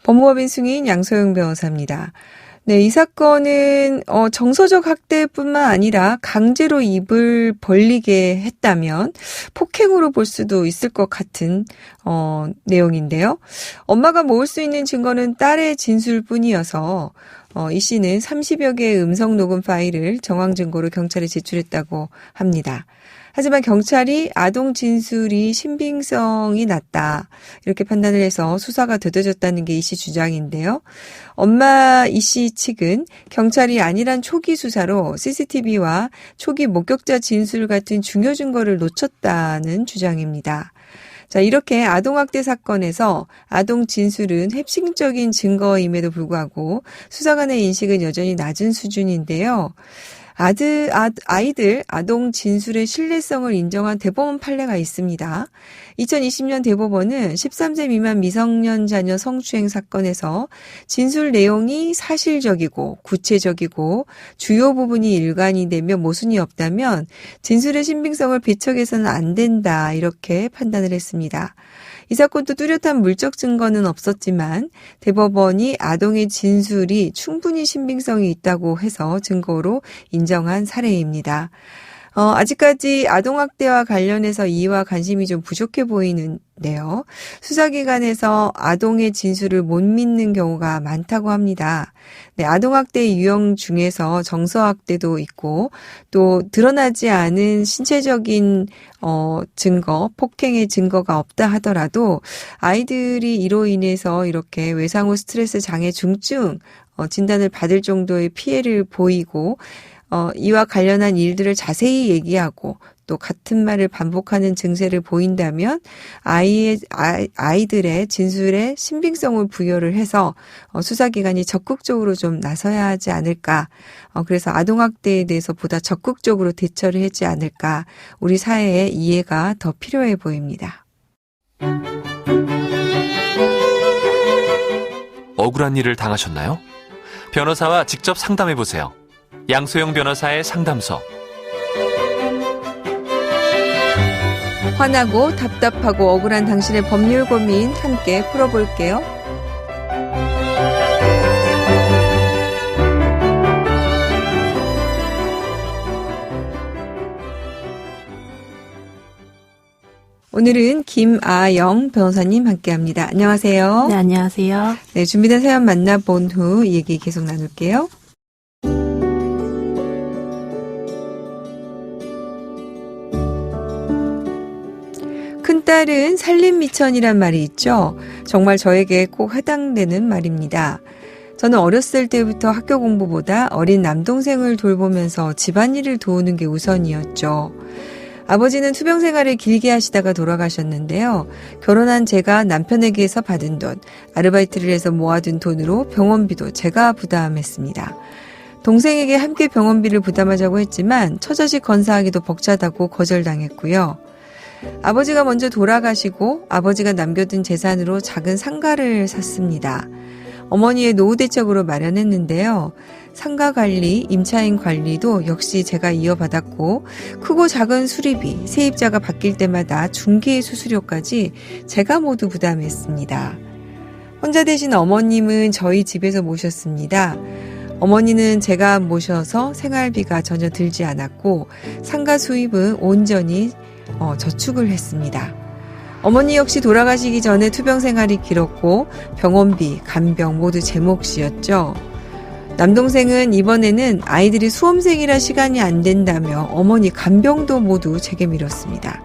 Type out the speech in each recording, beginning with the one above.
법무법인 승인 양소영 변호사입니다. 네, 이 사건은 정서적 학대뿐만 아니라 강제로 입을 벌리게 했다면 폭행으로 볼 수도 있을 것 같은 내용인데요. 엄마가 모을 수 있는 증거는 딸의 진술뿐이어서 이 씨는 30여 개의 음성 녹음 파일을 정황 증거로 경찰에 제출했다고 합니다. 하지만 경찰이 아동 진술이 신빙성이 낮다 이렇게 판단을 해서 수사가 더뎌졌다는 게 이 씨 주장인데요. 엄마 이 씨 측은 경찰이 안일한 초기 수사로 CCTV와 초기 목격자 진술 같은 중요 증거를 놓쳤다는 주장입니다. 자, 이렇게 아동학대 사건에서 아동 진술은 핵심적인 증거임에도 불구하고 수사관의 인식은 여전히 낮은 수준인데요. 아이들 아동 진술의 신뢰성을 인정한 대법원 판례가 있습니다. 2020년 대법원은 13세 미만 미성년 자녀 성추행 사건에서 진술 내용이 사실적이고 구체적이고 주요 부분이 일관이 되며 모순이 없다면 진술의 신빙성을 배척해서는 안 된다 이렇게 판단을 했습니다. 이 사건도 뚜렷한 물적 증거는 없었지만 대법원이 아동의 진술이 충분히 신빙성이 있다고 해서 증거로 인정한 사례입니다. 아직까지 아동학대와 관련해서 이해와 관심이 좀 부족해 보이는데요. 수사기관에서 아동의 진술을 못 믿는 경우가 많다고 합니다. 네, 아동학대의 유형 중에서 정서학대도 있고 또 드러나지 않은 신체적인 증거, 폭행의 증거가 없다 하더라도 아이들이 이로 인해서 이렇게 외상후 스트레스 장애 중증 진단을 받을 정도의 피해를 보이고 이와 관련한 일들을 자세히 얘기하고 또 같은 말을 반복하는 증세를 보인다면 아이들의 진술에 신빙성을 부여를 해서 수사기관이 적극적으로 좀 나서야 하지 않을까. 그래서 아동학대에 대해서 보다 적극적으로 대처를 하지 않을까. 우리 사회의 이해가 더 필요해 보입니다. 억울한 일을 당하셨나요? 변호사와 직접 상담해보세요. 양소영 변호사의 상담소. 화나고 답답하고 억울한 당신의 법률 고민 함께 풀어볼게요. 오늘은 김아영 변호사님 함께합니다. 안녕하세요. 네, 안녕하세요. 네, 준비된 사연 만나본 후 얘기 계속 나눌게요. 큰딸은 살림미천이란 말이 있죠. 정말 저에게 꼭 해당되는 말입니다. 저는 어렸을 때부터 학교 공부보다 어린 남동생을 돌보면서 집안일을 도우는 게 우선이었죠. 아버지는 투병 생활을 길게 하시다가 돌아가셨는데요. 결혼한 제가 남편에게서 받은 돈, 아르바이트를 해서 모아둔 돈으로 병원비도 제가 부담했습니다. 동생에게 함께 병원비를 부담하자고 했지만 처자식 건사하기도 벅차다고 거절당했고요. 아버지가 먼저 돌아가시고 아버지가 남겨둔 재산으로 작은 상가를 샀습니다. 어머니의 노후 대책으로 마련했는데요. 상가 관리, 임차인 관리도 역시 제가 이어받았고 크고 작은 수리비, 세입자가 바뀔 때마다 중개 수수료까지 제가 모두 부담했습니다. 혼자 되신 어머님은 저희 집에서 모셨습니다. 어머니는 제가 모셔서 생활비가 전혀 들지 않았고 상가 수입은 온전히 저축을 했습니다. 어머니 역시 돌아가시기 전에 투병 생활이 길었고 병원비, 간병 모두 제 몫이었죠. 남동생은 이번에는 아이들이 수험생이라 시간이 안 된다며 어머니 간병도 모두 제게 밀었습니다.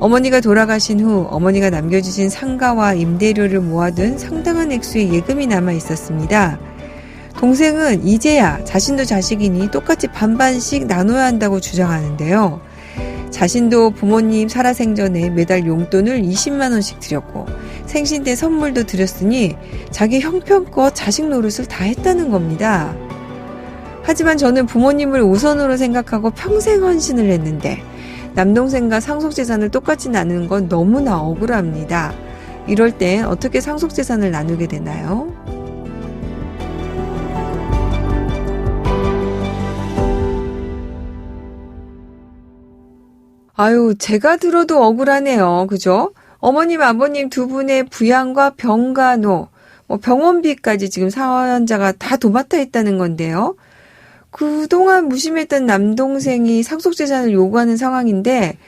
어머니가 돌아가신 후 어머니가 남겨주신 상가와 임대료를 모아둔 상당한 액수의 예금이 남아 있었습니다. 동생은 이제야 자신도 자식이니 똑같이 반반씩 나눠야 한다고 주장하는데요. 자신도 부모님 살아생전에 매달 용돈을 20만 원씩 드렸고 생신 때 선물도 드렸으니 자기 형편껏 자식 노릇을 다 했다는 겁니다. 하지만 저는 부모님을 우선으로 생각하고 평생 헌신을 했는데 남동생과 상속재산을 똑같이 나누는 건 너무나 억울합니다. 이럴 땐 어떻게 상속재산을 나누게 되나요? 아유, 제가 들어도 억울하네요. 그죠? 어머님, 아버님 두 분의 부양과 병간호, 병원비까지 지금 사연자가 다 도맡아 있다는 건데요. 그동안 무심했던 남동생이 상속재산을 요구하는 상황인데,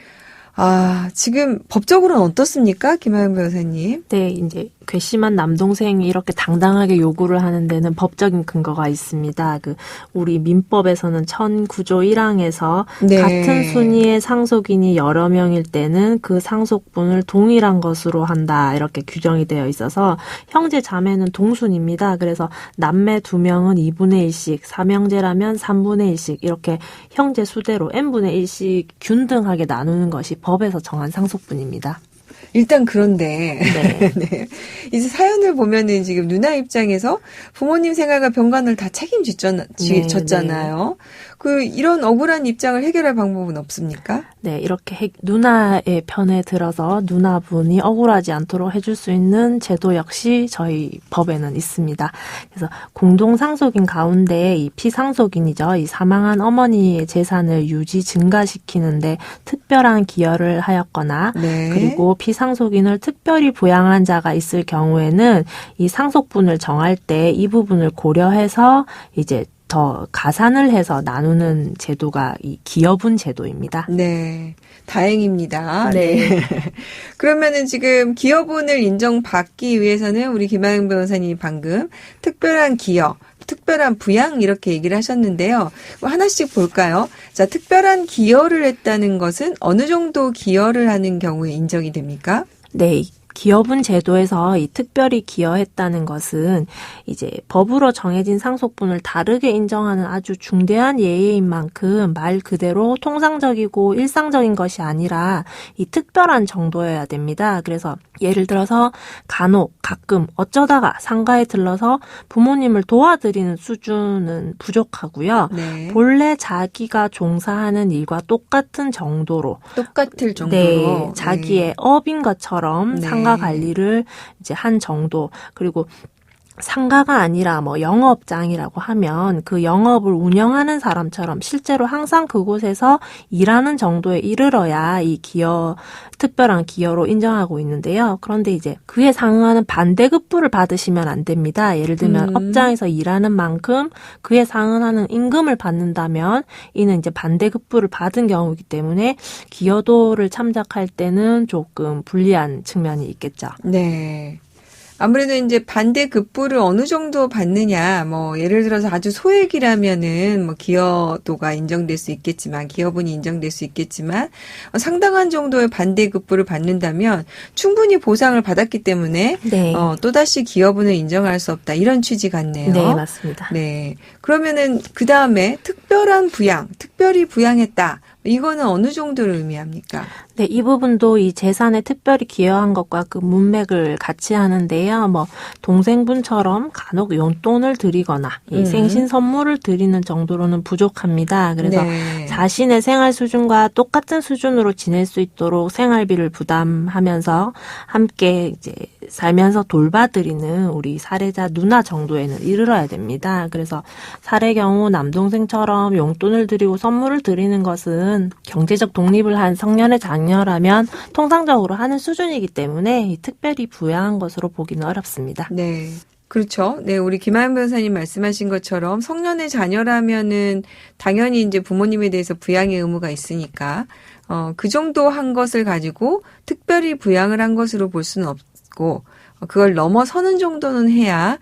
지금 법적으로는 어떻습니까? 김하영 변호사님. 네, 이제 괘씸한 남동생이 이렇게 당당하게 요구를 하는 데는 법적인 근거가 있습니다. 우리 민법에서는 1009조 1항에서 네. 같은 순위의 상속인이 여러 명일 때는 그 상속분을 동일한 것으로 한다. 이렇게 규정이 되어 있어서 형제 자매는 동순입니다. 그래서 남매 2명은 2분의 1씩, 삼형제라면 3분의 1씩 이렇게 형제 수대로 n분의 1씩 균등하게 나누는 것이 법에서 정한 상속분입니다. 일단 그런데 네. 네. 이제 사연을 보면은 지금 누나 입장에서 부모님 생활과 병간을 다 책임졌잖아요. 이런 억울한 입장을 해결할 방법은 없습니까? 네, 이렇게 누나의 편에 들어서 누나분이 억울하지 않도록 해줄 수 있는 제도 역시 저희 법에는 있습니다. 그래서 공동상속인 가운데 이 피상속인이죠. 이 사망한 어머니의 재산을 유지 증가시키는데 특별한 기여를 하였거나 네. 그리고 피상속인을 특별히 부양한 자가 있을 경우에는 이 상속분을 정할 때 이 부분을 고려해서 이제 더 가산을 해서 나누는 제도가 이 기여분 제도입니다. 네. 다행입니다. 네. 그러면은 지금 기여분을 인정받기 위해서는 우리 김하영 변호사님이 방금 특별한 기여, 특별한 부양 이렇게 얘기를 하셨는데요. 하나씩 볼까요? 자, 특별한 기여를 했다는 것은 어느 정도 기여를 하는 경우에 인정이 됩니까? 네. 기여분 제도에서 이 특별히 기여했다는 것은 이제 법으로 정해진 상속분을 다르게 인정하는 아주 중대한 예외인 만큼 말 그대로 통상적이고 일상적인 것이 아니라 이 특별한 정도여야 됩니다. 그래서 예를 들어서 간혹 가끔 어쩌다가 상가에 들러서 부모님을 도와드리는 수준은 부족하고요. 네. 본래 자기가 종사하는 일과 똑같은 정도로 똑같을 정도로. 네, 자기의 업인 것처럼 네. 상가 관리를 이제 한 정도. 그리고 상가가 아니라 영업장이라고 하면 그 영업을 운영하는 사람처럼 실제로 항상 그곳에서 일하는 정도에 이르러야 이 특별한 기여로 인정하고 있는데요. 그런데 이제 그에 상응하는 반대급부를 받으시면 안 됩니다. 예를 들면 업장에서 일하는 만큼 그에 상응하는 임금을 받는다면 이는 이제 반대급부를 받은 경우이기 때문에 기여도를 참작할 때는 조금 불리한 측면이 있겠죠. 네. 아무래도 이제 반대급부를 어느 정도 받느냐, 예를 들어서 아주 소액이라면은 기여도가 인정될 수 있겠지만, 기여분이 인정될 수 있겠지만, 상당한 정도의 반대급부를 받는다면 충분히 보상을 받았기 때문에, 네. 또다시 기여분을 인정할 수 없다. 이런 취지 같네요. 네, 맞습니다. 네. 그러면은 그 다음에 특별한 부양, 특별히 부양했다. 이거는 어느 정도를 의미합니까? 네, 이 부분도 이 재산에 특별히 기여한 것과 그 문맥을 같이 하는데요. 동생분처럼 간혹 용돈을 드리거나 이 생신 선물을 드리는 정도로는 부족합니다. 그래서 네. 자신의 생활 수준과 똑같은 수준으로 지낼 수 있도록 생활비를 부담하면서 함께 이제 살면서 돌봐드리는 우리 사례자 누나 정도에는 이르러야 됩니다. 그래서 사례 경우 남동생처럼 용돈을 드리고 선물을 드리는 것은 경제적 독립을 한 성년의 자녀라면 통상적으로 하는 수준이기 때문에 특별히 부양한 것으로 보기는 어렵습니다. 네. 그렇죠. 네, 우리 김하영 변호사님 말씀하신 것처럼 성년의 자녀라면은 당연히 이제 부모님에 대해서 부양의 의무가 있으니까 그 정도 한 것을 가지고 특별히 부양을 한 것으로 볼 수는 없고 그걸 넘어서는 정도는 해야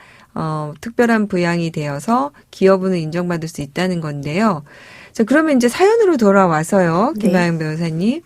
특별한 부양이 되어서 기여분을 인정받을 수 있다는 건데요. 자, 그러면 이제 사연으로 돌아와서요, 김하영 변호사님.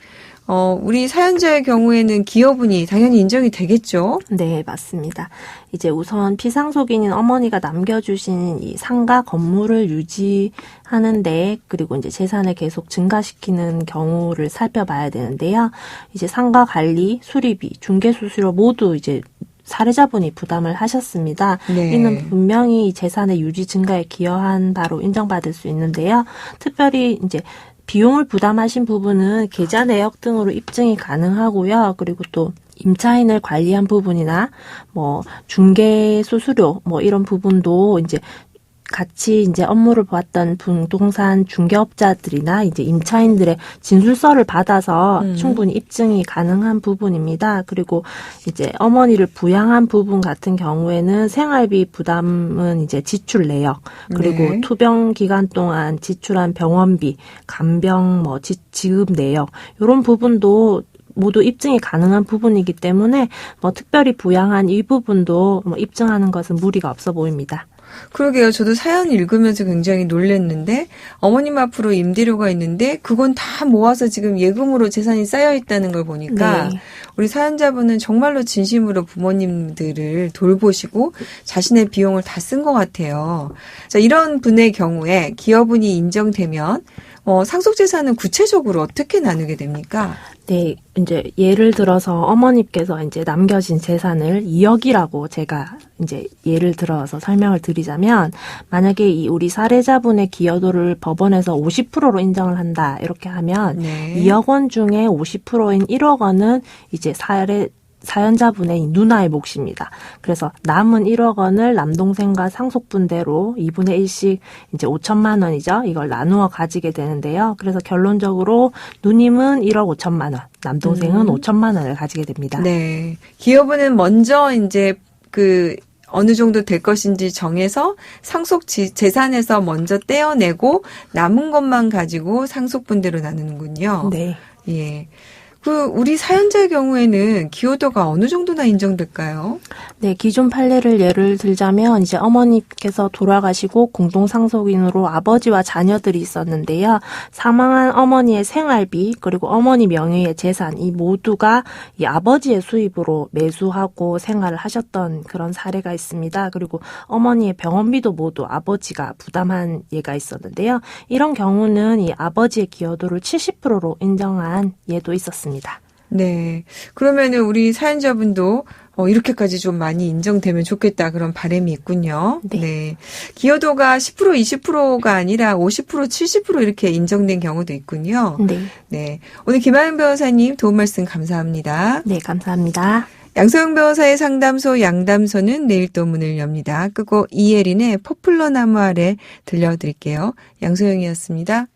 우리 사연자의 경우에는 기여분이 당연히 인정이 되겠죠? 네, 맞습니다. 이제 우선 피상속인인 어머니가 남겨주신 이 상가 건물을 유지하는데, 그리고 이제 재산을 계속 증가시키는 경우를 살펴봐야 되는데요. 이제 상가 관리, 수리비, 중개수수료 모두 이제 사례자분이 부담을 하셨습니다. 네. 이는 분명히 재산의 유지 증가에 기여한 바로 인정받을 수 있는데요. 특별히 이제 비용을 부담하신 부분은 계좌 내역 등으로 입증이 가능하고요. 그리고 또 임차인을 관리한 부분이나 중개 수수료 이런 부분도 이제 같이 이제 업무를 보았던 부동산 중개업자들이나 이제 임차인들의 진술서를 받아서 충분히 입증이 가능한 부분입니다. 그리고 이제 어머니를 부양한 부분 같은 경우에는 생활비 부담은 이제 지출 내역, 그리고 네. 투병 기간 동안 지출한 병원비, 간병 뭐 지급 내역 이런 부분도 모두 입증이 가능한 부분이기 때문에 뭐 특별히 부양한 이 부분도 뭐 입증하는 것은 무리가 없어 보입니다. 그러게요. 저도 사연 읽으면서 굉장히 놀랐는데 어머님 앞으로 임대료가 있는데 그건 다 모아서 지금 예금으로 재산이 쌓여 있다는 걸 보니까 네. 우리 사연자분은 정말로 진심으로 부모님들을 돌보시고 자신의 비용을 다 쓴 것 같아요. 자, 이런 분의 경우에 기여분이 인정되면 상속재산은 구체적으로 어떻게 나누게 됩니까? 네, 이제 예를 들어서 어머니께서 이제 남겨진 재산을 2억이라고 제가 이제 예를 들어서 설명을 드리자면, 만약에 이 우리 사례자분의 기여도를 법원에서 50%로 인정을 한다 이렇게 하면 네. 2억 원 중에 50%인 1억 원은 이제 사연자분의 누나의 몫입니다. 그래서 남은 1억 원을 남동생과 상속분대로 2분의 1씩 이제 5천만 원이죠. 이걸 나누어 가지게 되는데요. 그래서 결론적으로 누님은 1억 5천만 원, 남동생은 5천만 원을 가지게 됩니다. 네. 기여분은 먼저 이제 어느 정도 될 것인지 정해서 상속 재산에서 먼저 떼어내고 남은 것만 가지고 상속분대로 나누는군요. 네. 예. 우리 사연자의 경우에는 기여도가 어느 정도나 인정될까요? 네, 기존 판례를 예를 들자면 이제 어머니께서 돌아가시고 공동상속인으로 아버지와 자녀들이 있었는데요. 사망한 어머니의 생활비 그리고 어머니 명의의 재산 이 모두가 이 아버지의 수입으로 매수하고 생활을 하셨던 그런 사례가 있습니다. 그리고 어머니의 병원비도 모두 아버지가 부담한 예가 있었는데요. 이런 경우는 이 아버지의 기여도를 70%로 인정한 예도 있었습니다. 네. 그러면은 우리 사연자분도 이렇게까지 좀 많이 인정되면 좋겠다 그런 바람이 있군요. 네. 기여도가 10%, 20%가 아니라 50%, 70% 이렇게 인정된 경우도 있군요. 네. 네. 오늘 김하영 변호사님 도움 말씀 감사합니다. 네, 감사합니다. 양소영 변호사의 상담소 양담소는 내일 또 문을 엽니다. 끄고 이예린의 포플러 나무 아래 들려드릴게요. 양소영이었습니다.